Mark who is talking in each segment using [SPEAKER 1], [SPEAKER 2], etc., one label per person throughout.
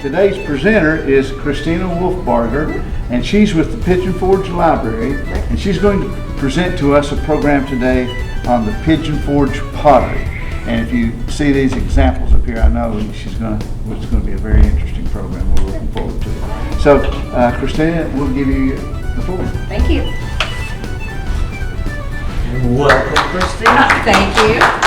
[SPEAKER 1] today's presenter is Christina Wolfenbarger, and she's with the Pigeon Forge Library, and she's going to present to us a program today on the Pigeon Forge Pottery. And if you see these examples up here, I know it's going to be a very interesting program. We're looking forward to it. So, Christina, we'll give you the floor.
[SPEAKER 2] Thank you.
[SPEAKER 3] Welcome, Christina.
[SPEAKER 2] Thank you.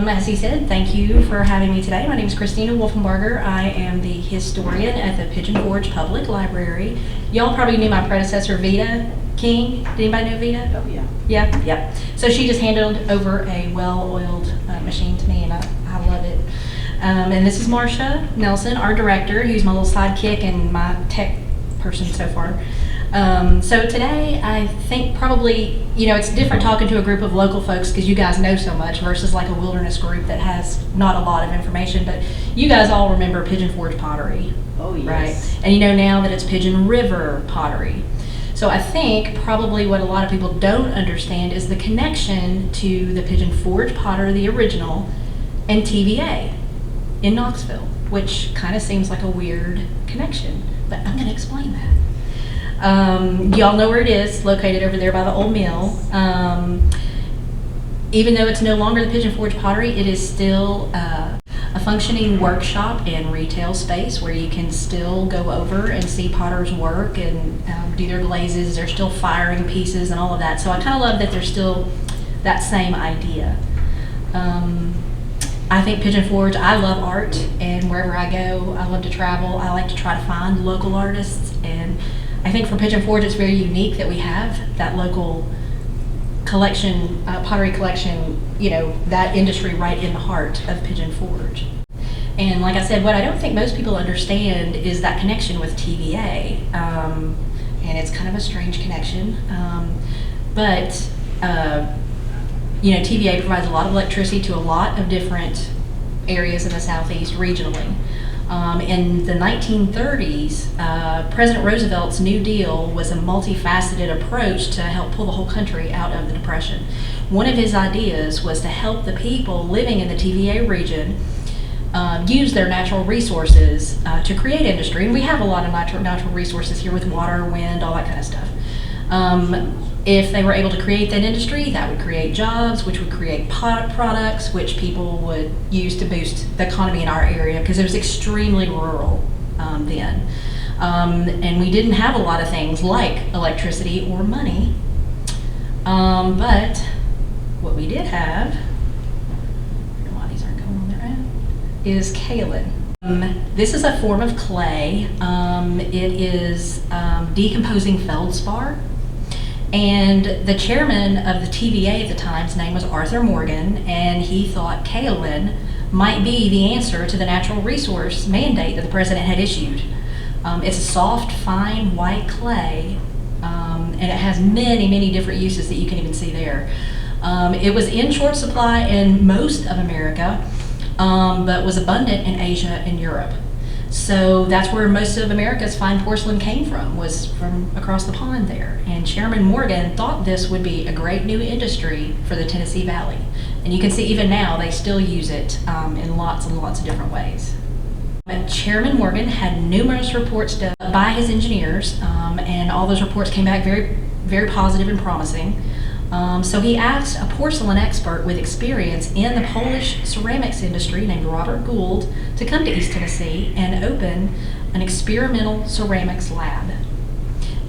[SPEAKER 2] As he said, thank you for having me today. My name is Christina Wolfenbarger. I am the historian at the Pigeon Forge Public Library. Y'all probably knew my predecessor, Vita King. Did anybody know Vita?
[SPEAKER 3] Oh, yeah.
[SPEAKER 2] Yeah. So she just handed over a well-oiled machine to me, and I love it. And this is Marcia Nelson, our director, who's my little sidekick and my tech person so far. So today, I think probably, it's different talking to a group of local folks because you guys know so much versus like a wilderness group that has not a lot of information, but you guys all remember Pigeon Forge Pottery.
[SPEAKER 3] Oh, yes.
[SPEAKER 2] Right? And you know now that it's Pigeon River Pottery. So I think probably what a lot of people don't understand is the connection to the Pigeon Forge Pottery, the original, and TVA in Knoxville, which kind of seems like a weird connection, but I'm going to explain that. Y'all know where it is, located over there by the old mill. Even though it's no longer the Pigeon Forge Pottery, it is still a functioning workshop and retail space where you can still go over and see potters work and do their glazes. They're still firing pieces and all of that. So I kind of love that there's still that same idea. I think Pigeon Forge, I love art, and wherever I go, I love to travel. I like to try to find local artists, and I think for Pigeon Forge, it's very unique that we have that local collection, pottery collection, that industry right in the heart of Pigeon Forge. And like I said, what I don't think most people understand is that connection with TVA. And it's kind of a strange connection. But TVA provides a lot of electricity to a lot of different areas in the Southeast regionally. In the 1930s, President Roosevelt's New Deal was a multifaceted approach to help pull the whole country out of the Depression. One of his ideas was to help the people living in the TVA region use their natural resources to create industry. And we have a lot of natural resources here with water, wind, all that kind of stuff. If they were able to create that industry, that would create jobs, which would create products, which people would use to boost the economy in our area, because it was extremely rural then. And we didn't have a lot of things like electricity or money. But what we did have, I don't know why these aren't going on there, is kaolin. This is a form of clay. It is decomposing feldspar. And the chairman of the TVA at the time, his name was Arthur Morgan, and he thought kaolin might be the answer to the natural resource mandate that the president had issued. It's a soft, fine, white clay, and it has many, many different uses that you can even see there. It was in short supply in most of America, but was abundant in Asia and Europe. So that's where most of America's fine porcelain came from, was from across the pond there. And Chairman Morgan thought this would be a great new industry for the Tennessee Valley. And you can see even now they still use it in lots and lots of different ways. But Chairman Morgan had numerous reports done by his engineers, and all those reports came back very, very positive and promising. So he asked a porcelain expert with experience in the Polish ceramics industry named Robert Gould to come to East Tennessee and open an experimental ceramics lab.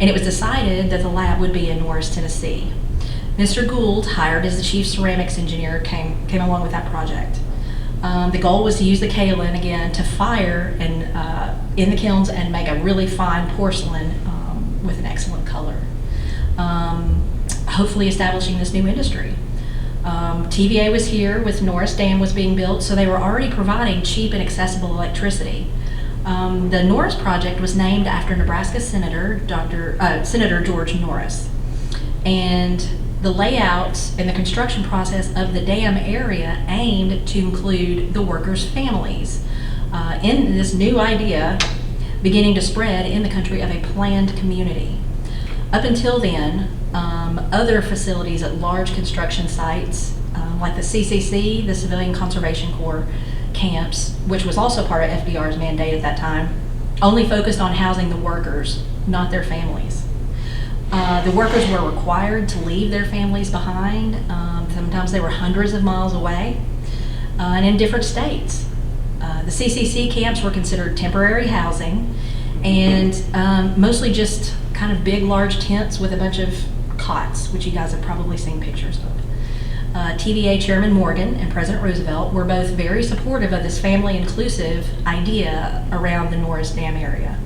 [SPEAKER 2] And it was decided that the lab would be in Norris, Tennessee. Mr. Gould, hired as the chief ceramics engineer, came along with that project. The goal was to use the kaolin again to fire and in the kilns and make a really fine porcelain with an excellent color. Hopefully establishing this new industry. TVA was here with Norris Dam was being built, so they were already providing cheap and accessible electricity. The Norris project was named after Nebraska Senator Senator George Norris. And the layout and the construction process of the dam area aimed to include the workers' families in this new idea beginning to spread in the country of a planned community. Up until then, other facilities at large construction sites, like the CCC, the Civilian Conservation Corps, camps, which was also part of FDR's mandate at that time, only focused on housing the workers, not their families. The workers were required to leave their families behind. Sometimes they were hundreds of miles away and in different states. The CCC camps were considered temporary housing and mostly just kind of big, large tents with a bunch of cots, which you guys have probably seen pictures of. TVA Chairman Morgan and President Roosevelt were both very supportive of this family-inclusive idea around the Norris Dam area.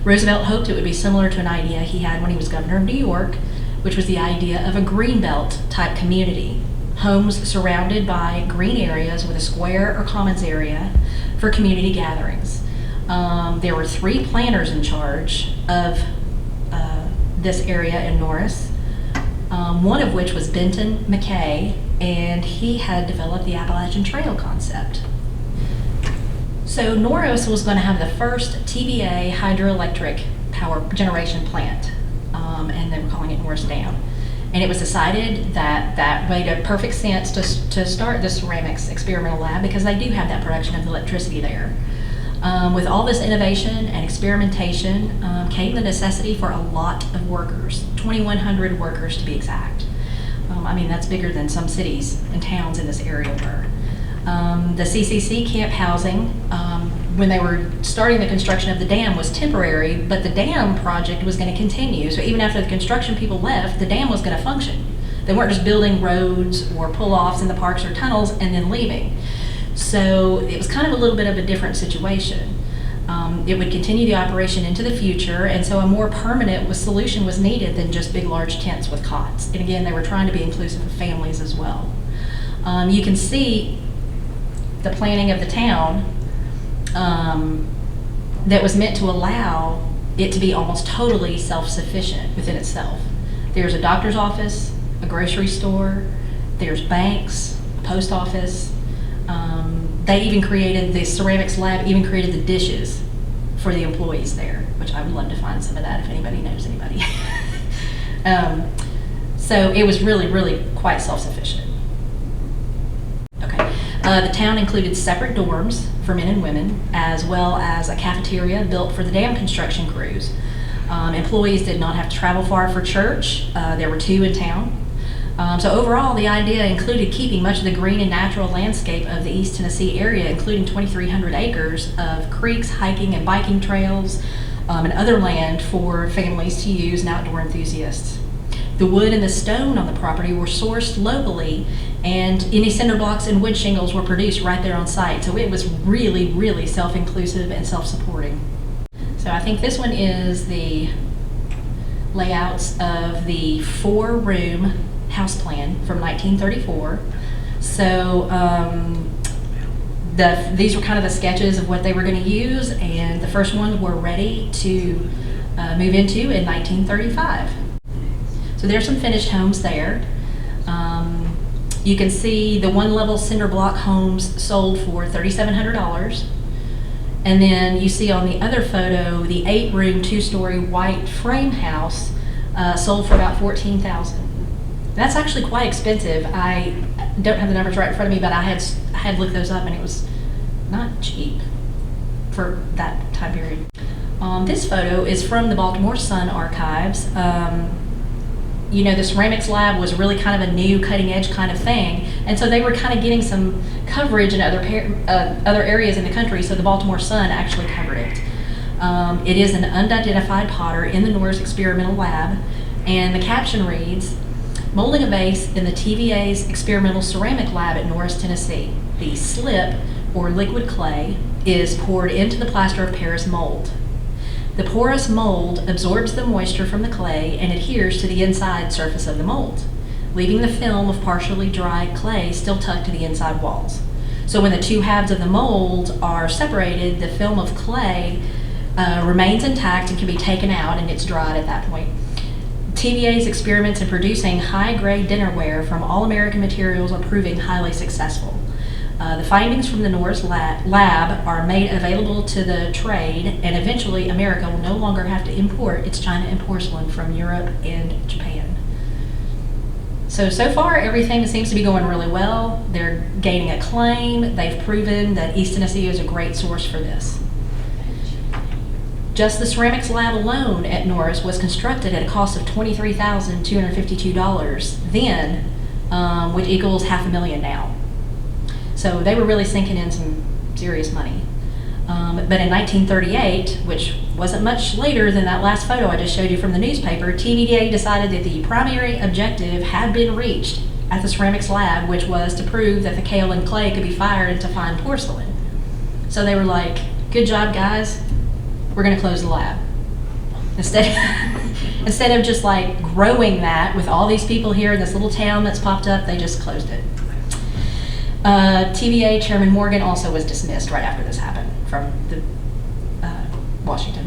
[SPEAKER 2] Roosevelt hoped it would be similar to an idea he had when he was governor of New York, which was the idea of a greenbelt type community, homes surrounded by green areas with a square or commons area for community gatherings. There were 3 planners in charge of this area in Norris, one of which was Benton McKay, and he had developed the Appalachian Trail concept. So Norris was going to have the first TVA hydroelectric power generation plant, and they were calling it Norris Dam. And it was decided that that made a perfect sense to start the ceramics experimental lab because they do have that production of electricity there. With all this innovation and experimentation came the necessity for a lot of workers, 2,100 workers to be exact. I mean, that's bigger than some cities and towns in this area were. The CCC camp housing, when they were starting the construction of the dam, was temporary, but the dam project was going to continue. So even after the construction people left, the dam was going to function. They weren't just building roads or pull-offs in the parks or tunnels and then leaving. So it was kind of a little bit of a different situation. It would continue the operation into the future, and so a more permanent solution was needed than just big, large tents with cots. And again, they were trying to be inclusive of families as well. You can see the planning of the town that was meant to allow it to be almost totally self-sufficient within itself. There's a doctor's office, a grocery store, there's banks, post office. They even created, the ceramics lab even created the dishes for the employees there, which I would love to find some of that if anybody knows anybody. So it was really, really quite self-sufficient. Okay. The town included separate dorms for men and women, as well as a cafeteria built for the dam construction crews. Employees did not have to travel far for church. There were 2 in town. So overall, the idea included keeping much of the green and natural landscape of the East Tennessee area, including 2,300 acres of creeks, hiking and biking trails, and other land for families to use and outdoor enthusiasts. The wood and the stone on the property were sourced locally, and any cinder blocks and wood shingles were produced right there on site. So it was really, really self-inclusive and self-supporting. So I think this one is the layouts of the 4-room house plan from 1934. So these were kind of the sketches of what they were going to use, and the first ones were ready to move into in 1935. So there's some finished homes there. You can see the 1-level cinder block homes sold for $3,700. And then you see on the other photo, the 8-room, 2-story white frame house sold for about $14,000. That's actually quite expensive. I don't have the numbers right in front of me, but I had looked those up, and it was not cheap for that time period. This photo is from the Baltimore Sun archives. You know, the ceramics lab was really kind of a new cutting edge kind of thing, and so they were kind of getting some coverage in other areas in the country, so the Baltimore Sun actually covered it. It is an unidentified potter in the Norris Experimental Lab, and the caption reads, "Molding a vase in the TVA's Experimental Ceramic Lab at Norris, Tennessee. The slip, or liquid clay, is poured into the plaster of Paris mold. The porous mold absorbs the moisture from the clay and adheres to the inside surface of the mold, leaving the film of partially dry clay still tucked to the inside walls. So when the 2 halves of the mold are separated, the film of clay remains intact and can be taken out, and it's dried at that point. TVA's experiments in producing high-grade dinnerware from all-American materials are proving highly successful. The findings from the Norris lab are made available to the trade, and eventually America will no longer have to import its china and porcelain from Europe and Japan." So So far, everything seems to be going really well. They're gaining acclaim. They've proven that East Tennessee is a great source for this. Just the ceramics lab alone at Norris was constructed at a cost of $23,252 then, which equals $500,000 now. So they were really sinking in some serious money. But in 1938, which wasn't much later than that last photo I just showed you from the newspaper, TVDA decided that the primary objective had been reached at the ceramics lab, which was to prove that the kaolin clay could be fired into fine porcelain. So they were like, good job, guys. We're going to close the lab. Instead of just like growing that with all these people here in this little town that's popped up, they just closed it. TVA Chairman Morgan also was dismissed right after this happened from the Washington.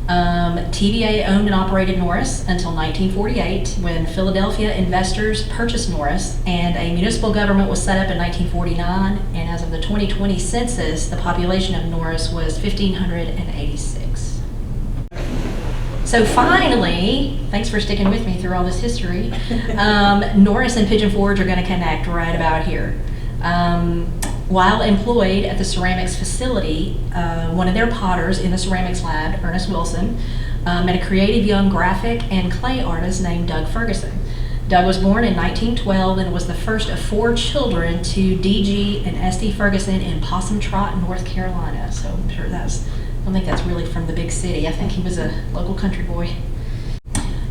[SPEAKER 2] TVA owned and operated Norris until 1948, when Philadelphia investors purchased Norris, and a municipal government was set up in 1949, and as of the 2020 census, the population of Norris was 1,586. So finally, thanks for sticking with me through all this history, Norris and Pigeon Forge are going to connect right about here. While employed at the ceramics facility, one of their potters in the ceramics lab, Ernest Wilson, met a creative young graphic and clay artist named Doug Ferguson. Doug was born in 1912 and was the first of 4 children to D.G. and S.D. Ferguson in Possum Trot, North Carolina. So I'm sure I don't think that's really from the big city. I think he was a local country boy.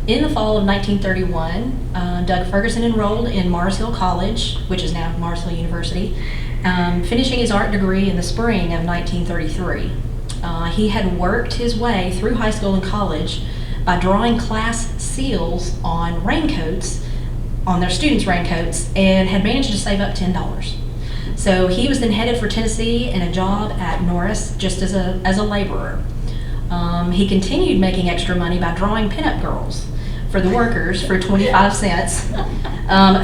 [SPEAKER 2] In the fall of 1931, Doug Ferguson enrolled in Mars Hill College, which is now Mars Hill University, finishing his art degree in the spring of 1933. He had worked his way through high school and college by drawing class seals on raincoats, on their students' raincoats, and had managed to save up $10. So he was then headed for Tennessee and a job at Norris just as a laborer. He continued making extra money by drawing pinup girls for the workers for 25 cents.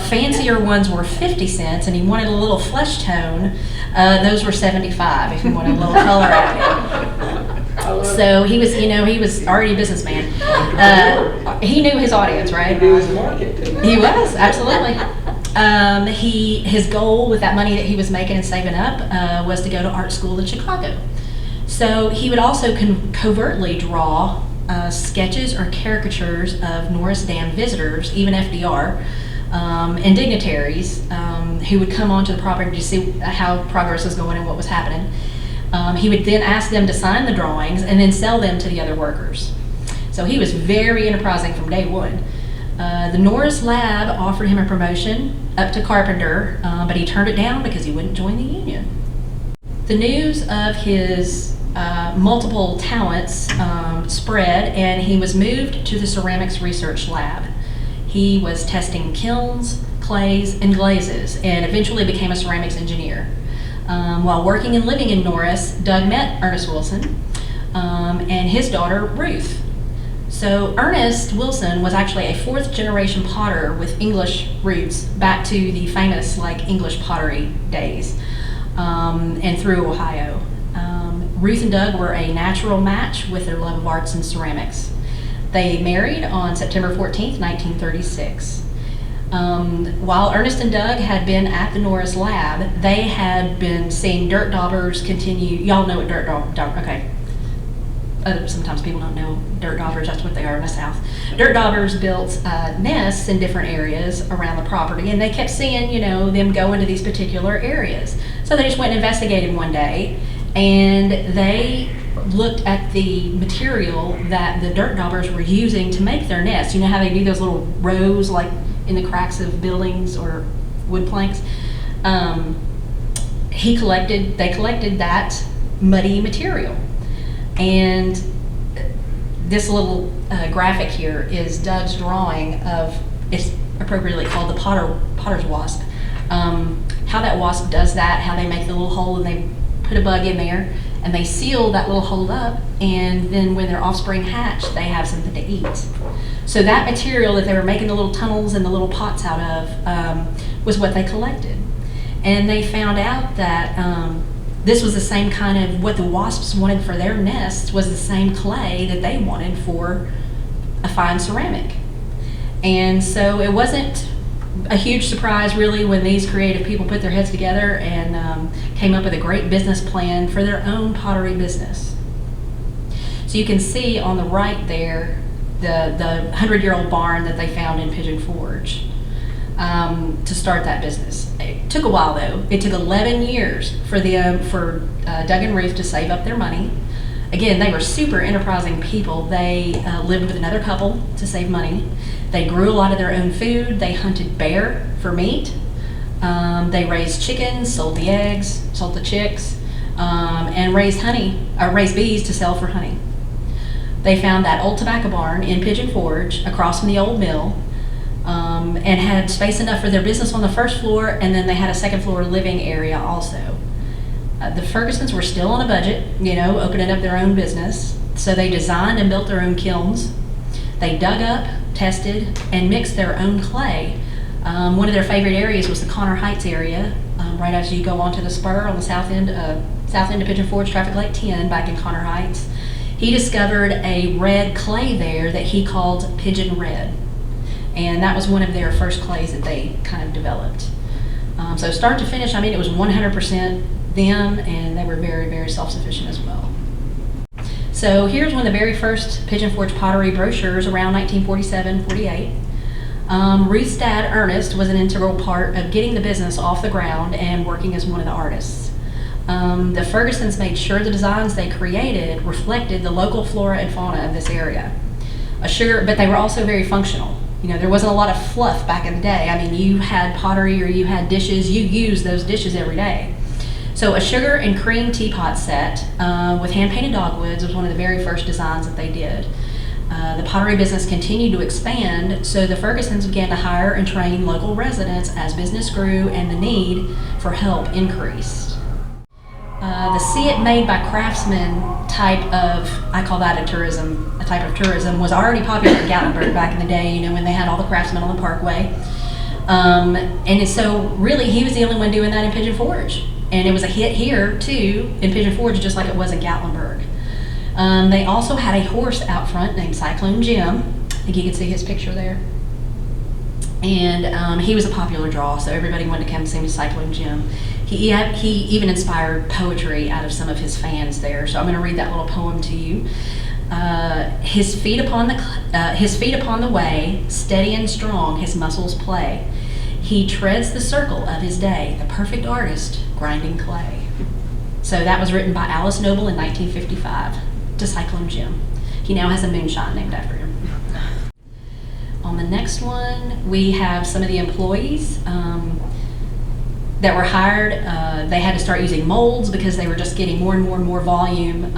[SPEAKER 2] Fancier ones were 50 cents, and he wanted a little flesh tone. Those were 75 if you wanted a little color added. So he was already a businessman. He knew his audience, right?
[SPEAKER 3] He knew his market.
[SPEAKER 2] He was, absolutely. His goal with that money that he was making and saving up was to go to art school in Chicago. So he would also covertly draw sketches or caricatures of Norris Dam visitors, even FDR, and dignitaries who would come onto the property to see how progress was going and what was happening. He would then ask them to sign the drawings and then sell them to the other workers. So he was very enterprising from day one. The Norris lab offered him a promotion up to carpenter, but he turned it down because he wouldn't join the union. The news of his multiple talents spread, and he was moved to the ceramics research lab. He was testing kilns, clays, and glazes, and eventually became a ceramics engineer. While working and living in Norris, Doug met Ernest Wilson and his daughter, Ruth. So Ernest Wilson was actually a 4th generation potter with English roots back to the famous English pottery days and through Ohio. Ruth and Doug were a natural match with their love of arts and ceramics. They married on September 14th, 1936. While Ernest and Doug had been at the Norris lab, they had been seeing dirt daubers continue. Y'all know what dirt daubers, okay. Sometimes people don't know dirt daubers, that's what they are in the South. Dirt daubers built nests in different areas around the property, and they kept seeing, them go into these particular areas. So they just went and investigated one day, and they looked at the material that the dirt daubers were using to make their nests. You know how they do those little rows in the cracks of buildings or wood planks? They collected that muddy material. And this little graphic here is Doug's drawing of, it's appropriately called the potter's wasp. How that wasp does that, how they make the little hole and they put a bug in there and they seal that little hole up, and then when their offspring hatch, they have something to eat. So that material that they were making the little tunnels and the little pots out of was what they collected. And they found out that this was the same kind of, what the wasps wanted for their nests was the same clay that they wanted for a fine ceramic. And so it wasn't a huge surprise really when these creative people put their heads together and came up with a great business plan for their own pottery business. So you can see on the right there the 100-year-old barn that they found in Pigeon Forge to start that business. It took a while though. It took 11 years for Doug and Ruth to save up their money. Again, they were super enterprising people. They lived with another couple to save money. They grew a lot of their own food. They hunted bear for meat. They raised chickens, sold the eggs, sold the chicks, and raised bees to sell for honey. They found that old tobacco barn in Pigeon Forge across from the old mill, and had space enough for their business on the first floor, and then they had a second floor living area also. The Fergusons were still on a budget, opening up their own business, so they designed and built their own kilns. They dug up, tested, and mixed their own clay. One of their favorite areas was the Connor Heights area, right as you go onto the spur on the south end of Pigeon Forge, traffic light 10, back in Connor Heights. He discovered a red clay there that he called Pigeon Red, and that was one of their first clays that they kind of developed. So start to finish, it was 100% them, and they were very, very self-sufficient as well. So here's one of the very first Pigeon Forge pottery brochures around 1947-48. Ruth's dad, Ernest, was an integral part of getting the business off the ground and working as one of the artists. The Fergusons made sure the designs they created reflected the local flora and fauna of this area. But they were also very functional. There wasn't a lot of fluff back in the day. You had pottery or you had dishes, you used those dishes every day. So a sugar and cream teapot set with hand-painted dogwoods was one of the very first designs that they did. The pottery business continued to expand, so the Fergusons began to hire and train local residents as business grew and the need for help increased. The see it made by craftsmen type of, I call that a type of tourism, was already popular in Gatlinburg back in the day, when they had all the craftsmen on the parkway. And so really he was the only one doing that in Pigeon Forge. And it was a hit here too, in Pigeon Forge, just like it was in Gatlinburg. They also had a horse out front named Cyclone Jim. I think you can see his picture there. And he was a popular draw, so everybody wanted to come see Cyclone Jim. He even inspired poetry out of some of his fans there. So I'm going to read that little poem to you. His feet upon the way, steady and strong, his muscles play. He treads the circle of his day, the perfect artist, grinding clay. So that was written by Alice Noble in 1955 to Cyclone Jim. He now has a moonshine named after him. On the next one, we have some of the employees that were hired. They had to start using molds because they were just getting more and more volume,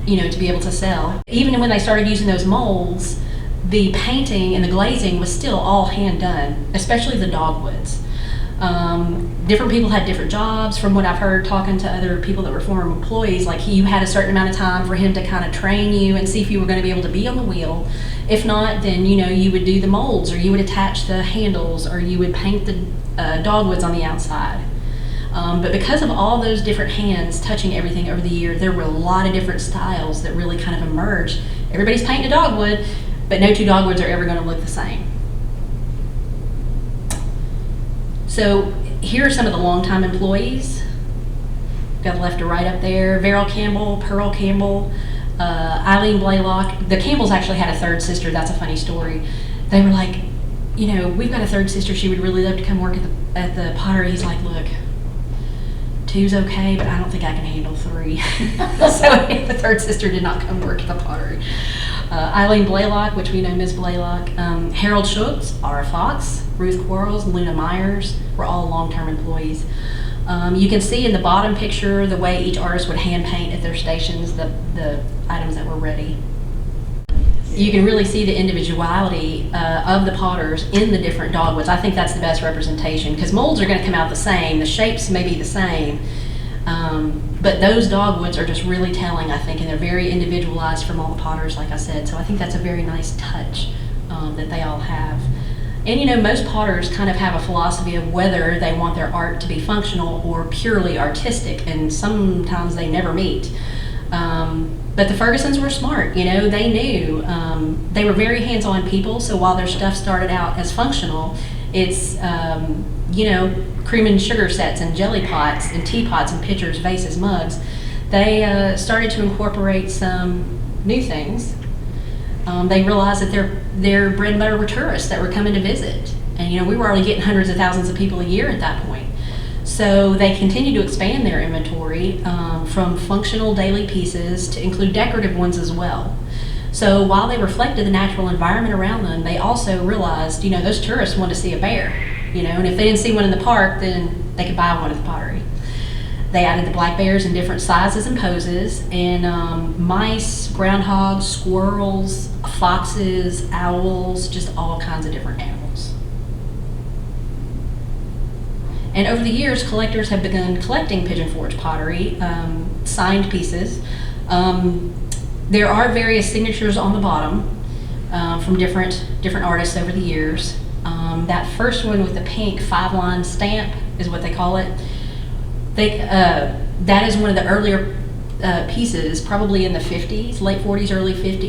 [SPEAKER 2] to be able to sell. Even when they started using those molds, the painting and the glazing was still all hand done, especially the dogwoods. Different people had different jobs. From what I've heard talking to other people that were former employees, like you had a certain amount of time for him to kind of train you and see if you were going to be able to be on the wheel. If not, then you would do the molds, or you would attach the handles, or you would paint the dogwoods on the outside. But because of all those different hands touching everything over the year, there were a lot of different styles that really kind of emerged. Everybody's painting a dogwood, but no two dogwoods are ever going to look the same. So here are some of the longtime employees. Got left to right up there. Veril Campbell, Pearl Campbell, Eileen Blaylock. The Campbells actually had a third sister. That's a funny story. They were like, we've got a third sister. She would really love to come work at the pottery. He's like, look, 2's okay, but I don't think I can handle 3. So the third sister did not come work at the pottery. Eileen Blaylock, which we know Ms. Blaylock, Harold Schultz, Ara Fox, Ruth Quarles, Luna Myers were all long-term employees. You can see in the bottom picture the way each artist would hand paint at their stations the items that were ready. You can really see the individuality of the potters in the different dogwoods. I think that's the best representation, because molds are going to come out the same, the shapes may be the same, but those dogwoods are just really telling, I think, and they're very individualized from all the potters, like I said. So I think that's a very nice touch that they all have. And most potters kind of have a philosophy of whether they want their art to be functional or purely artistic, and sometimes they never meet. But the Fergusons were smart, you know, they knew. They were very hands-on people, so while their stuff started out as functional, it's, you know, cream and sugar sets and jelly pots and teapots and pitchers, vases, mugs. They started to incorporate some new things. They realized that their bread and butter were tourists that were coming to visit. And, you know, we were already getting hundreds of thousands of people a year at that point. So they continued to expand their inventory from functional daily pieces to include decorative ones as well. So while they reflected the natural environment around them, they also realized, you know, those tourists want to see a bear, you know, and if they didn't see one in the park, then they could buy one at the pottery. They added the black bears in different sizes and poses, and mice, groundhogs, squirrels, foxes, owls, just all kinds of different animals. And over the years, collectors have begun collecting Pigeon Forge pottery, signed pieces. There are various signatures on the bottom from different artists over the years. That first one with the pink 5-line stamp is what they call it. That is one of the earlier pieces, probably in the 50s, late 40s,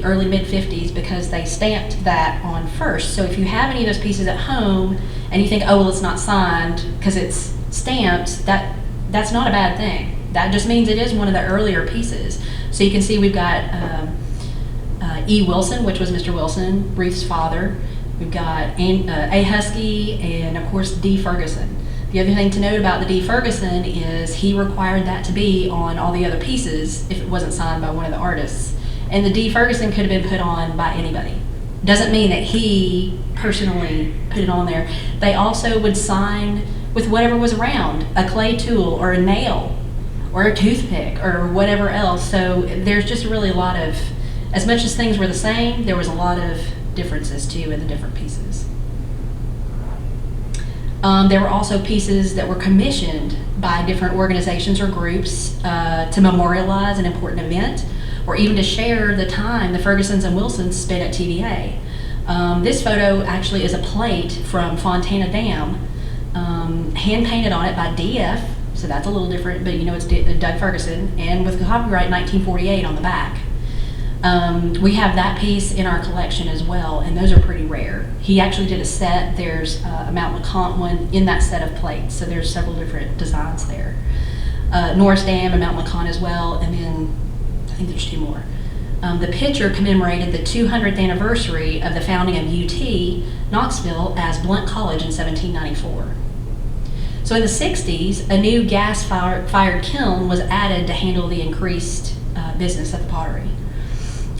[SPEAKER 2] early mid 50s, because they stamped that on first. So if you have any of those pieces at home and you think, oh, well, it's not signed because it's stamped, that's not a bad thing. That just means it is one of the earlier pieces. So you can see we've got E. Wilson, which was Mr. Wilson, Ruth's father. We've got A. Husky, and of course D. Ferguson. The other thing to note about the D. Ferguson is he required that to be on all the other pieces if it wasn't signed by one of the artists. And the D. Ferguson could have been put on by anybody. Doesn't mean that he personally put it on there. They also would sign with whatever was around, a clay tool or a nail or a toothpick or whatever else. So there's just really a lot of, as much as things were the same, there was a lot of differences too in the different pieces. There were also pieces that were commissioned by different organizations or groups to memorialize an important event, or even to share the time the Fergusons and Wilsons spent at TVA. This photo actually is a plate from Fontana Dam, hand painted on it by DF, so that's a little different, but you know it's Doug Ferguson, and with copyright 1948 on the back. We have that piece in our collection as well, and those are pretty rare. He actually did a set. There's a Mount LeConte one in that set of plates, so there's several different designs there. Norris Dam and Mount LeConte as well, and then I think there's 2 more. The picture commemorated the 200th anniversary of the founding of UT Knoxville as Blount College in 1794. So in the 60s, a new gas-fired kiln was added to handle the increased business at the pottery.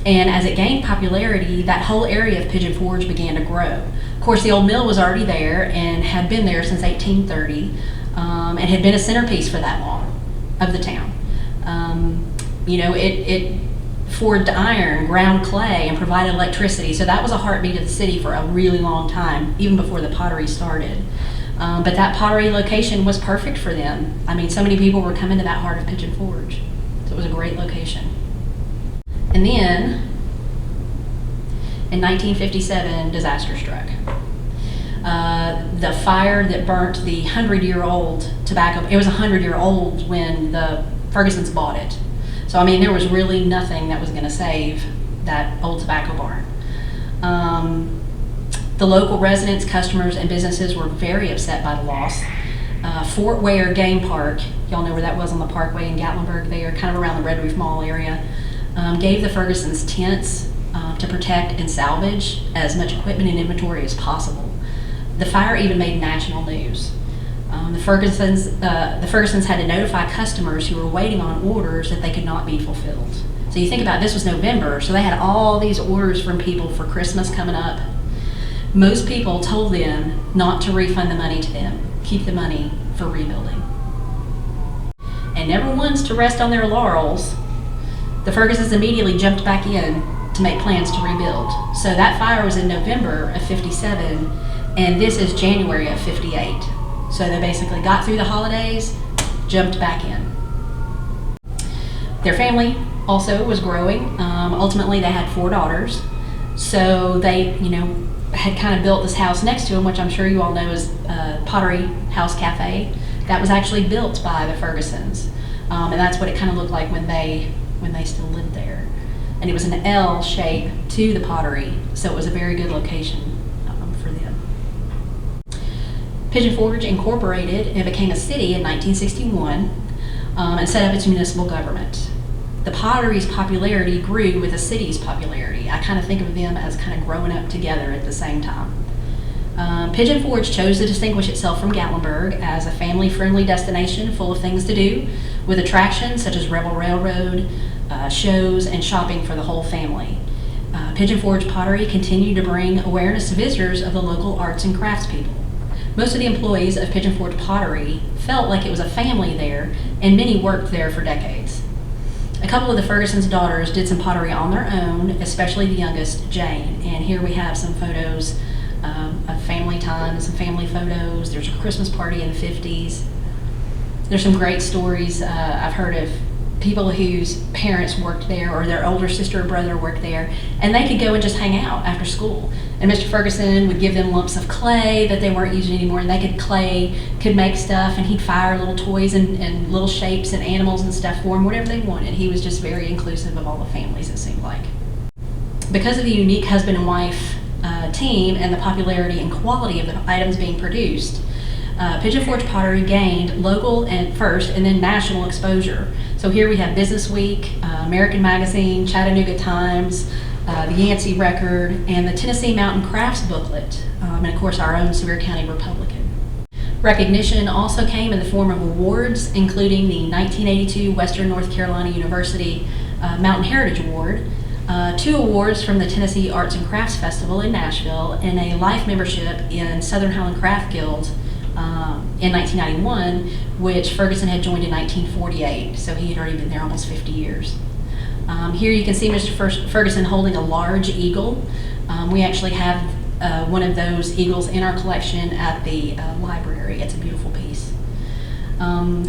[SPEAKER 2] And as it gained popularity, that whole area of Pigeon Forge began to grow. Of course, the old mill was already there and had been there since 1830, and had been a centerpiece for that long of the town. You know, it forged iron, ground clay, and provided electricity. So that was a heartbeat of the city for a really long time, even before the pottery started. But that pottery location was perfect for them. I mean, so many people were coming to that heart of Pigeon Forge. So it was a great location. And then, in 1957, disaster struck. The fire that burnt the 100-year-old tobacco, it was 100-year-old when the Fergusons bought it. So, I mean, there was really nothing that was going to save that old tobacco barn. The local residents, customers, and businesses were very upset by the loss. Fort Ware Game Park, y'all know where that was on the Parkway in Gatlinburg there, kind of around the Red Roof Mall area, gave the Fergusons tents to protect and salvage as much equipment and inventory as possible. The fire even made national news. The Fergusons had to notify customers who were waiting on orders that they could not be fulfilled. So you think about it, this was November, so they had all these orders from people for Christmas coming up. Most people told them not to refund the money to them, keep the money for rebuilding. And never once to rest on their laurels, the Fergusons immediately jumped back in to make plans to rebuild. So that fire was in November of 57, and this is January of 58. So they basically got through the holidays, jumped back in. Their family also was growing. Ultimately, they had 4 daughters. So they, you know, had kind of built this house next to them, which I'm sure you all know is Pottery House Cafe. That was actually built by the Fergusons. And that's what it kind of looked like when they when they still lived there. And it was an L shape to the pottery, so it was a very good location for them. Pigeon Forge incorporated and became a city in 1961 and set up its municipal government. The pottery's popularity grew with the city's popularity. I kind of think of them as kind of growing up together at the same time. Pigeon Forge chose to distinguish itself from Gatlinburg as a family-friendly destination full of things to do, with attractions such as Rebel Railroad, shows, and shopping for the whole family. Pigeon Forge Pottery continued to bring awareness to visitors of the local arts and crafts people. Most of the employees of Pigeon Forge Pottery felt like it was a family there, and many worked there for decades. A couple of the Ferguson's daughters did some pottery on their own, especially the youngest, Jane. And here we have some photos of family time and some family photos. There's a Christmas party in the 50s. There's some great stories I've heard of people whose parents worked there or their older sister or brother worked there, and they could go and just hang out after school. And Mr. Ferguson would give them lumps of clay that they weren't using anymore, and they could make stuff, and he'd fire little toys and little shapes and animals and stuff for them, whatever they wanted. He was just very inclusive of all the families, it seemed like. Because of the unique husband and wife team and the popularity and quality of the items being produced, Pigeon Forge Pottery gained local and first and then national exposure. So here we have Business Week, American Magazine, Chattanooga Times, the Yancey Record, and the Tennessee Mountain Crafts booklet, and of course our own Sevier County Republican. Recognition also came in the form of awards, including the 1982 Western North Carolina University Mountain Heritage Award, 2 awards from the Tennessee Arts and Crafts Festival in Nashville, and a life membership in Southern Highland Craft Guild in 1991, which Ferguson had joined in 1948, so he had already been there almost 50 years. Here you can see Mr. Ferguson holding a large eagle. We actually have one of those eagles in our collection at the library. It's a beautiful piece.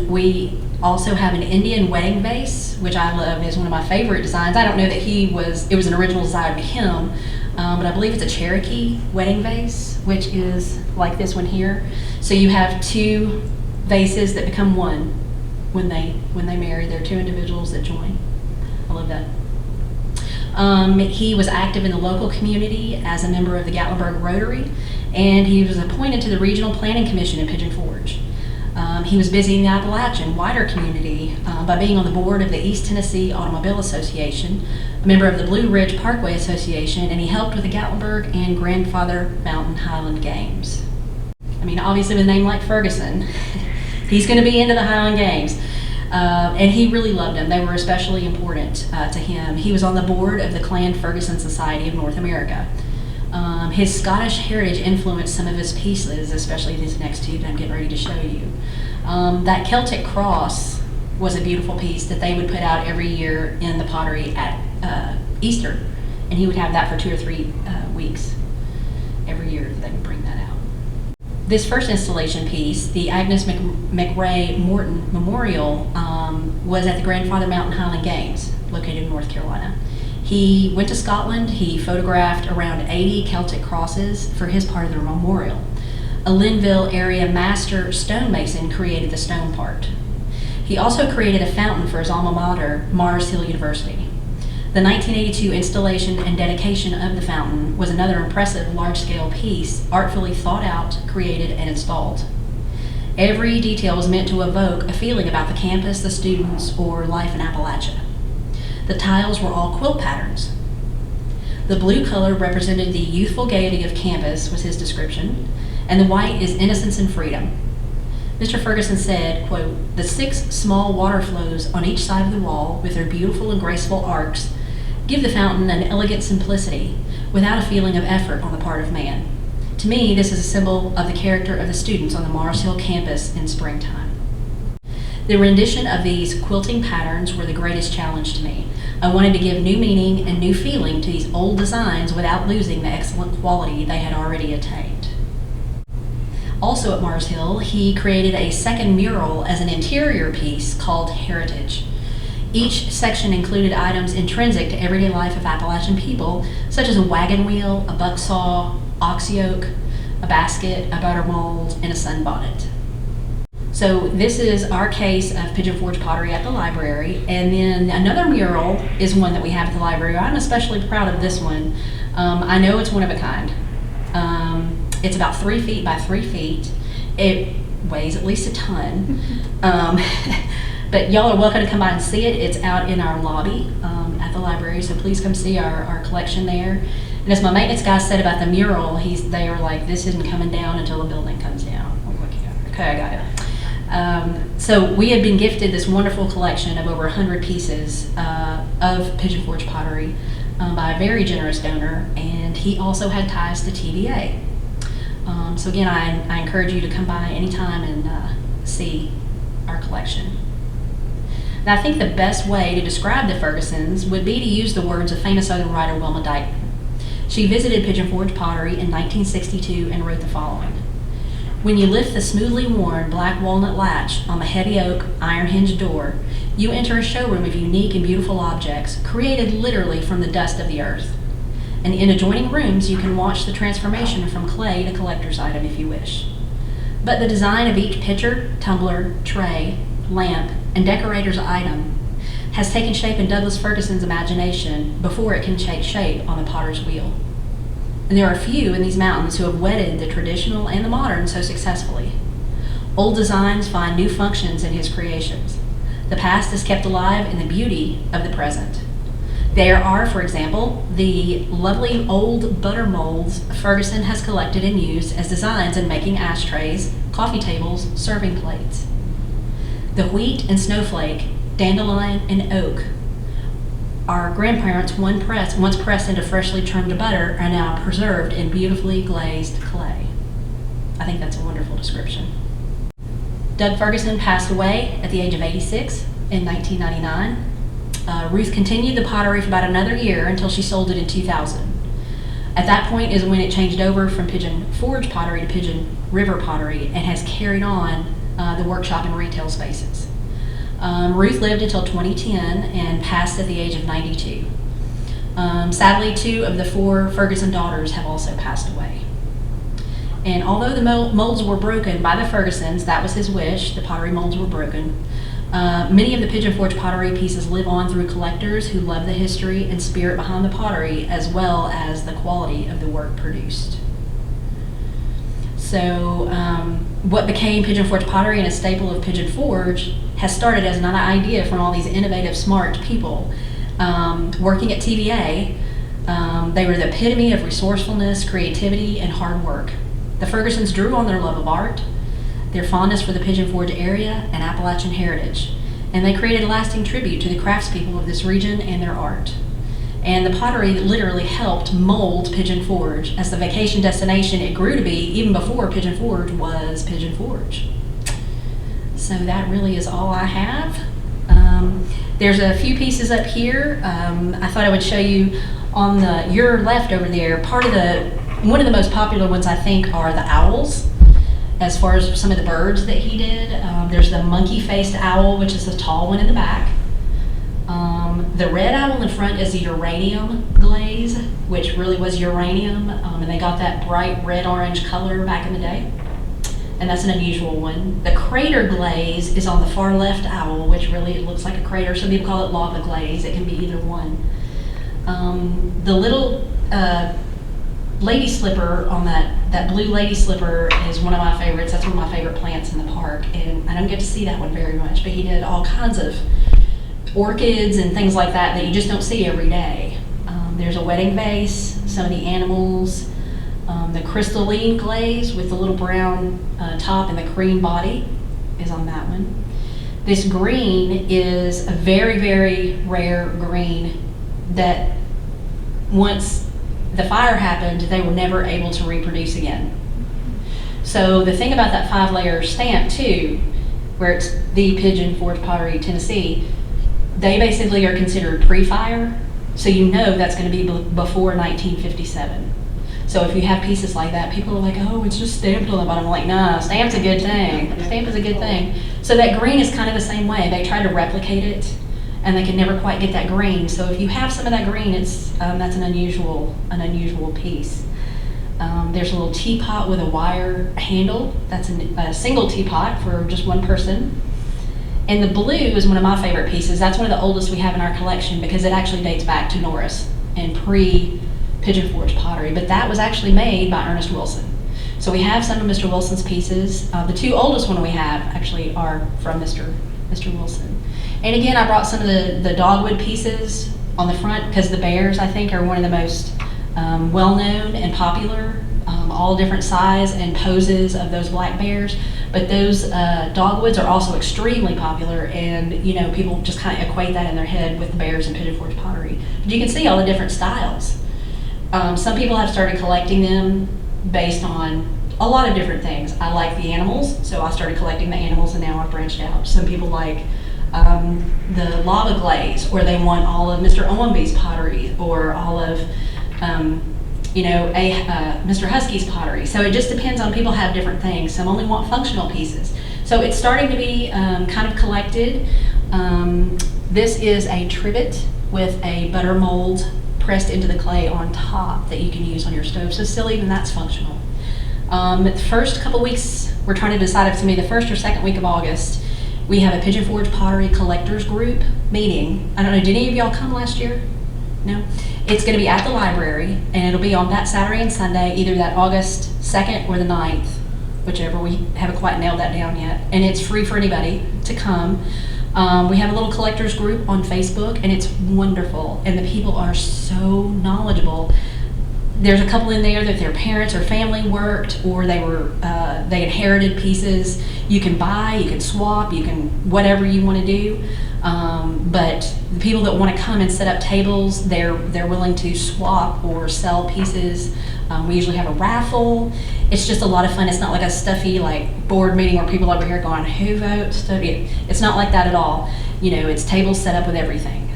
[SPEAKER 2] We also have an Indian wedding vase, which I love. Is one of my favorite designs. I don't know that it was an original design to him, but I believe it's a Cherokee wedding vase, which is like this one here. So you have 2 vases that become one when they marry. They're 2 individuals that join. I love that. He was active in the local community as a member of the Gatlinburg Rotary, and he was appointed to the Regional Planning Commission in Pigeon Forge. He was busy in the Appalachian wider community by being on the board of the East Tennessee Automobile Association, a member of the Blue Ridge Parkway Association, and he helped with the Gatlinburg and Grandfather Mountain Highland Games. I mean, obviously with a name like Ferguson, he's going to be into the Highland Games. And he really loved them. They were especially important to him. He was on the board of the Clan Ferguson Society of North America. His Scottish heritage influenced some of his pieces, especially these next 2 that I'm getting ready to show you. That Celtic cross was a beautiful piece that they would put out every year in the pottery at Easter, and he would have that for 2 or 3 weeks every year. They would bring that out. This first installation piece, the Agnes McRae Morton Memorial, was at the Grandfather Mountain Highland Games, located in North Carolina. He went to Scotland. He photographed around 80 Celtic crosses for his part of the memorial. A Linville area master stonemason created the stone part. He also created a fountain for his alma mater, Mars Hill University. The 1982 installation and dedication of the fountain was another impressive large-scale piece, artfully thought out, created, and installed. Every detail was meant to evoke a feeling about the campus, the students, or life in Appalachia. The tiles were all quilt patterns. The blue color represented the youthful gaiety of campus, was his description, and the white is innocence and freedom. Mr. Ferguson said, quote, "The 6 small water flows on each side of the wall, with their beautiful and graceful arcs, give the fountain an elegant simplicity, without a feeling of effort on the part of man. To me, this is a symbol of the character of the students on the Mars Hill campus in springtime." The rendition of these quilting patterns were the greatest challenge to me. I wanted to give new meaning and new feeling to these old designs without losing the excellent quality they had already attained. Also at Mars Hill, he created a second mural as an interior piece called Heritage. Each section included items intrinsic to everyday life of Appalachian people, such as a wagon wheel, a buck saw, ox yoke, a basket, a butter mold, and a sunbonnet. So this is our case of Pigeon Forge Pottery at the library. And then another mural is one that we have at the library. I'm especially proud of this one. I know it's one of a kind. It's about 3 feet by 3 feet. It weighs at least a ton. But y'all are welcome to come by and see it. It's out in our lobby at the library, so please come see our collection there. And as my maintenance guys said about the mural, they are like, this isn't coming down until the building comes down. I'm like, yeah, okay, I got it. So we had been gifted this wonderful collection of over 100 pieces of Pigeon Forge pottery by a very generous donor, and he also had ties to TVA. So again, I encourage you to come by anytime and see our collection. Now, I think the best way to describe the Fergusons would be to use the words of famous Southern writer Wilma Dyke. She visited Pigeon Forge Pottery in 1962 and wrote the following. When you lift the smoothly worn black walnut latch on the heavy oak iron-hinged door, you enter a showroom of unique and beautiful objects created literally from the dust of the earth. And in adjoining rooms, you can watch the transformation from clay to collector's item if you wish. But the design of each pitcher, tumbler, tray, lamp, and decorator's item has taken shape in Douglas Ferguson's imagination before it can take shape on the potter's wheel. And there are few in these mountains who have wedded the traditional and the modern so successfully. Old designs find new functions in his creations. The past is kept alive in the beauty of the present. There are, for example, the lovely old butter molds Ferguson has collected and used as designs in making ashtrays, coffee tables, serving plates. The wheat and snowflake, dandelion and oak, our grandparents once pressed into freshly churned butter are now preserved in beautifully glazed clay. I think that's a wonderful description. Doug Ferguson passed away at the age of 86 in 1999. Ruth continued the pottery for about another year until she sold it in 2000. At that point is when it changed over from Pigeon Forge Pottery to Pigeon River Pottery and has carried on the workshop and retail spaces. Ruth lived until 2010 and passed at the age of 92. Sadly, 2 of the 4 Ferguson daughters have also passed away. And although the molds were broken by the Fergusons, that was his wish, the pottery molds were broken, many of the Pigeon Forge pottery pieces live on through collectors who love the history and spirit behind the pottery as well as the quality of the work produced. So what became Pigeon Forge Pottery and a staple of Pigeon Forge has started as an idea from all these innovative, smart people working at TVA. They were the epitome of resourcefulness, creativity, and hard work. The Fergusons drew on their love of art, their fondness for the Pigeon Forge area and Appalachian heritage, and they created a lasting tribute to the craftspeople of this region and their art. And the pottery literally helped mold Pigeon Forge as the vacation destination it grew to be even before Pigeon Forge was Pigeon Forge. So that really is all I have. There's a few pieces up here. I thought I would show you on your left over there. One of the most popular ones I think are the owls. As far as some of the birds that he did, there's the monkey-faced owl, which is the tall one in the back. The red owl in front is the uranium glaze, which really was uranium, and they got that bright red-orange color back in the day, and that's an unusual one. The crater glaze is on the far left owl, which really looks like a crater. Some people call it lava glaze. It can be either one. The little lady slipper on that blue lady slipper is one of my favorites. That's one of my favorite plants in the park, and I don't get to see that one very much, but he did all kinds of orchids and things like that you just don't see every day. There's a wedding vase, some of the animals, the crystalline glaze with the little brown top and the cream body is on that one. This green is a very, very rare green that once the fire happened, they were never able to reproduce again. So the thing about that 5-layer stamp too, where it's the Pigeon Forge Pottery, Tennessee, they basically are considered pre-fire, so you know that's going to be before 1957. So if you have pieces like that, people are like, oh, it's just stamped on the bottom. I'm like, no, stamp's a good thing. Stamp is a good thing. So that green is kind of the same way. They try to replicate it, and they can never quite get that green. So if you have some of that green, that's an unusual piece. There's a little teapot with a wire handle. That's a single teapot for just one person. And the blue is one of my favorite pieces. That's one of the oldest we have in our collection because it actually dates back to Norris and pre-Pigeon Forge Pottery. But that was actually made by Ernest Wilson. So we have some of Mr. Wilson's pieces. The two oldest one we have actually are from Mr. Wilson. And again, I brought some of the dogwood pieces on the front because the bears, I think, are one of the most well-known and popular, all different size and poses of those black bears. But those dogwoods are also extremely popular, and people just kind of equate that in their head with the bears and Pigeon Forge pottery. But you can see all the different styles. Some people have started collecting them based on a lot of different things. I like the animals, so I started collecting the animals, and now I've branched out. Some people like the lava glaze, or they want all of Mr. Owenby's pottery, or all of Mr. Husky's pottery. So it just depends on, people have different things. Some only want functional pieces. So it's starting to be kind of collected. This is a trivet with a butter mold pressed into the clay on top that you can use on your stove. So still even that's functional. The first couple weeks, we're trying to decide if it's going to be the first or second week of August. We have a Pigeon Forge Pottery Collectors Group meeting. I don't know, did any of y'all come last year? No? It's going to be at the library, and it'll be on that Saturday and Sunday, either that August 2nd or the 9th, whichever. We haven't quite nailed that down yet. And it's free for anybody to come. We have a little collectors group on Facebook, and it's wonderful. And the people are so knowledgeable. There's a couple in there that their parents or family worked, or they inherited pieces. You can buy, you can swap, you can whatever you want to do. But the people that want to come and set up tables, they're willing to swap or sell pieces. We usually have a raffle. It's just a lot of fun. It's not like a stuffy board meeting where people over here going, who votes? It's not like that at all. It's tables set up with everything.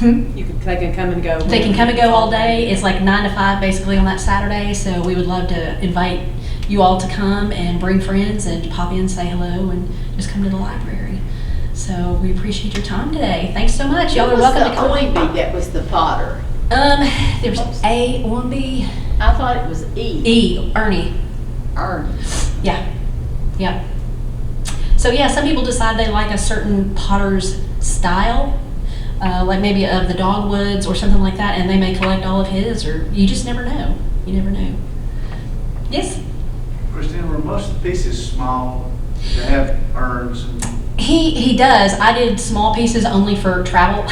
[SPEAKER 4] They can come and go.
[SPEAKER 2] They can come and go all day. It's like 9 to 5 basically on that Saturday. So we would love to invite you all to come and bring friends and pop in, say hello, and just come to the library. So we appreciate your time today. Thanks so much. Y'all are welcome to come.
[SPEAKER 4] Owenby that was the potter.
[SPEAKER 2] There's A, Owenby.
[SPEAKER 4] I thought it was E.
[SPEAKER 2] Ernie. Yeah. So yeah, some people decide they like a certain potter's style, like maybe of the dogwoods or something like that, and they may collect all of his, or you just never know. You never know. Yes?
[SPEAKER 1] Christina, were most of the pieces small? They have urns?
[SPEAKER 2] He does. I did small pieces only for travel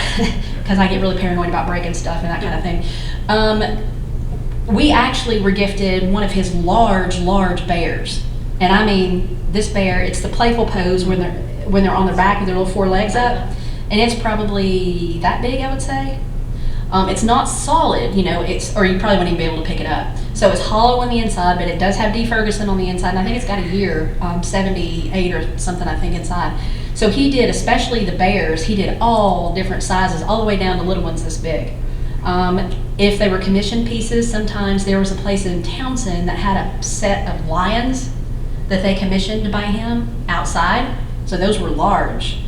[SPEAKER 2] because I get really paranoid about breaking stuff and that kind of thing. We actually were gifted one of his large bears. And I mean, this bear, it's the playful pose when they're on their back with their little 4 legs up. And it's probably that big, I would say. It's not solid, or you probably wouldn't even be able to pick it up. So it's hollow on the inside, but it does have D. Ferguson on the inside, and I think it's got a year, 78 or something, I think, inside. So he did, especially the bears, he did all different sizes, all the way down to little ones this big. If they were commissioned pieces, sometimes there was a place in Townsend that had a set of lions that they commissioned by him outside, so those were large.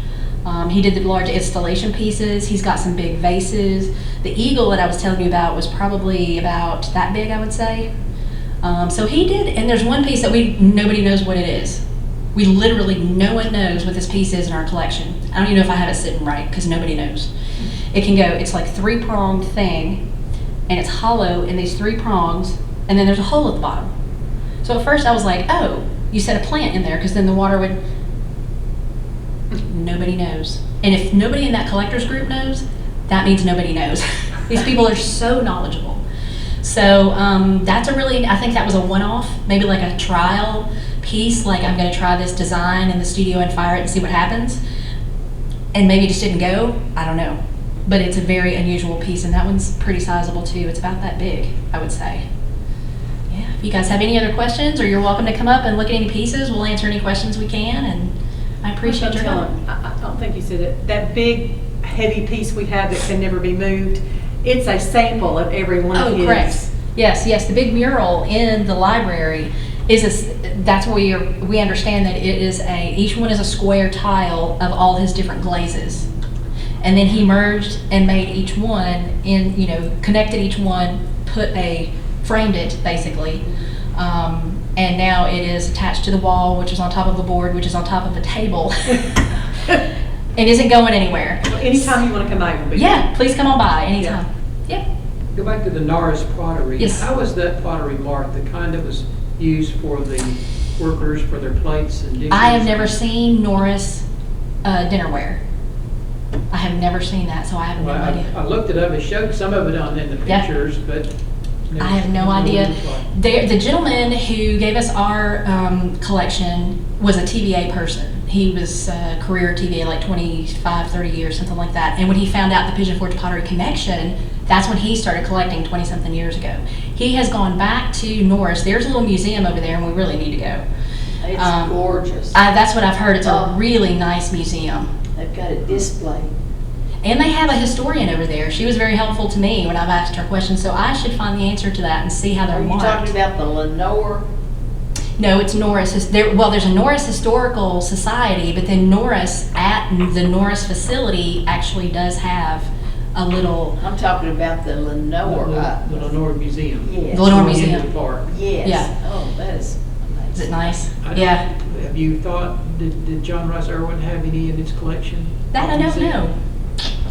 [SPEAKER 2] He did the large installation pieces. He's got some big vases. The eagle that I was telling you about was probably about that big, I would say. So he did, and there's one piece that nobody knows what it is. We literally, no one knows what this piece is in our collection. I don't even know if I have it sitting right, because nobody knows. It's like 3-pronged thing, and it's hollow in these 3 prongs, and then there's a hole at the bottom. So at first I was like, oh, you set a plant in there, because then the water would... Nobody knows. And if nobody in that collector's group knows, that means nobody knows. These people are so knowledgeable. So that's I think that was a one-off, maybe like a trial piece, like I'm going to try this design in the studio and fire it and see what happens. And maybe it just didn't go. I don't know. But it's a very unusual piece, and that one's pretty sizable too. It's about that big, I would say. Yeah. If you guys have any other questions, or you're welcome to come up and look at any pieces, we'll answer any questions we can. And I appreciate your help.
[SPEAKER 4] I don't think you said it. That big, heavy piece we have that can never be moved, it's a sample of every one of his.
[SPEAKER 2] Oh, correct. Yes. The big mural in the library that's where we understand that it is each one is a square tile of all his different glazes. And then he merged and made each one connected each one, put a framed it basically. And now it is attached to the wall, which is on top of a board, which is on top of a table. It isn't going anywhere.
[SPEAKER 4] Well, anytime you want to come by, we'll be
[SPEAKER 2] Yeah, please come on by anytime. Yeah.
[SPEAKER 3] Go back to the Norris pottery.
[SPEAKER 2] Yes.
[SPEAKER 3] How was that pottery marked? The kind that was used for the workers for their plates and dishes?
[SPEAKER 2] I have never seen Norris dinnerware. I have never seen that, so I have no
[SPEAKER 3] Well,
[SPEAKER 2] idea.
[SPEAKER 3] I looked it up. It showed some of it on in the
[SPEAKER 2] Yeah.
[SPEAKER 3] pictures, but
[SPEAKER 2] I have no idea. The gentleman who gave us our collection was a TVA person. He was a career TVA, like 25, 30 years, something like that. And when he found out the Pigeon Forge Pottery connection, that's when he started collecting 20-something years ago. He has gone back to Norris. There's a little museum over there, and we really need to go.
[SPEAKER 5] It's gorgeous.
[SPEAKER 2] That's what I've heard. It's a
[SPEAKER 5] Oh.
[SPEAKER 2] really nice museum.
[SPEAKER 5] They've got it displayed.
[SPEAKER 2] And they have a historian over there. She was very helpful to me when I've asked her questions, so I should find the answer to that and see how they're
[SPEAKER 5] Are you
[SPEAKER 2] marked.
[SPEAKER 5] talking about the Lenore?
[SPEAKER 2] No, it's Norris. There's a Norris Historical Society, but then Norris, at the Norris facility, actually does have a little,
[SPEAKER 5] I'm talking about the Lenore.
[SPEAKER 3] The Lenore Museum.
[SPEAKER 5] Yes.
[SPEAKER 2] The Lenore
[SPEAKER 3] Going into
[SPEAKER 2] Museum.
[SPEAKER 3] the park.
[SPEAKER 5] Yes.
[SPEAKER 2] Yeah.
[SPEAKER 5] Oh, that is amazing.
[SPEAKER 2] Is it nice?
[SPEAKER 3] I don't-
[SPEAKER 2] Yeah.
[SPEAKER 3] Have you thought, did John Rice Irwin have any in his collection?
[SPEAKER 2] That I don't know.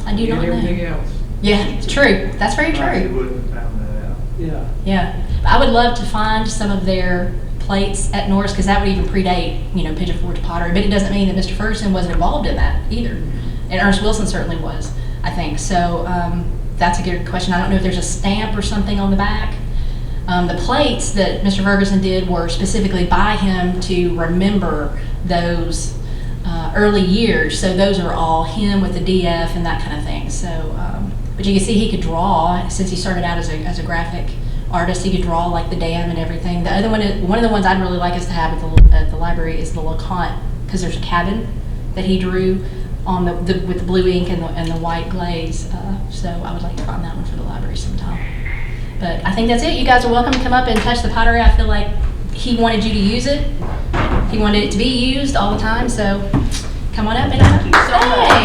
[SPEAKER 2] I do not
[SPEAKER 3] And everything
[SPEAKER 2] know.
[SPEAKER 3] else.
[SPEAKER 2] Yeah, it's true. That's very
[SPEAKER 1] You
[SPEAKER 2] true.
[SPEAKER 1] wouldn't have found that out.
[SPEAKER 3] Yeah.
[SPEAKER 2] Yeah. I would love to find some of their plates at Norris, because that would even predate, Pigeon Forge Pottery. But it doesn't mean that Mr. Ferguson wasn't involved in that either. And Ernest Wilson certainly was, I think. So that's a good question. I don't know if there's a stamp or something on the back. The plates that Mr. Ferguson did were specifically by him to remember those early years. So those are all him with the DF and that kind of thing. So, but you can see he could draw, since he started out as a graphic artist. He could draw like the dam and everything. The other one of the ones I'd really like us to have at the library is the LeConte, because there's a cabin that he drew on with the blue ink and the white glaze. So I would like to find that one for the library sometime. But I think that's it. You guys are welcome to come up and touch the pottery. I feel like he wanted you to use it. He wanted it to be used all the time. So come on up and
[SPEAKER 5] Thank you so much.
[SPEAKER 2] Hey,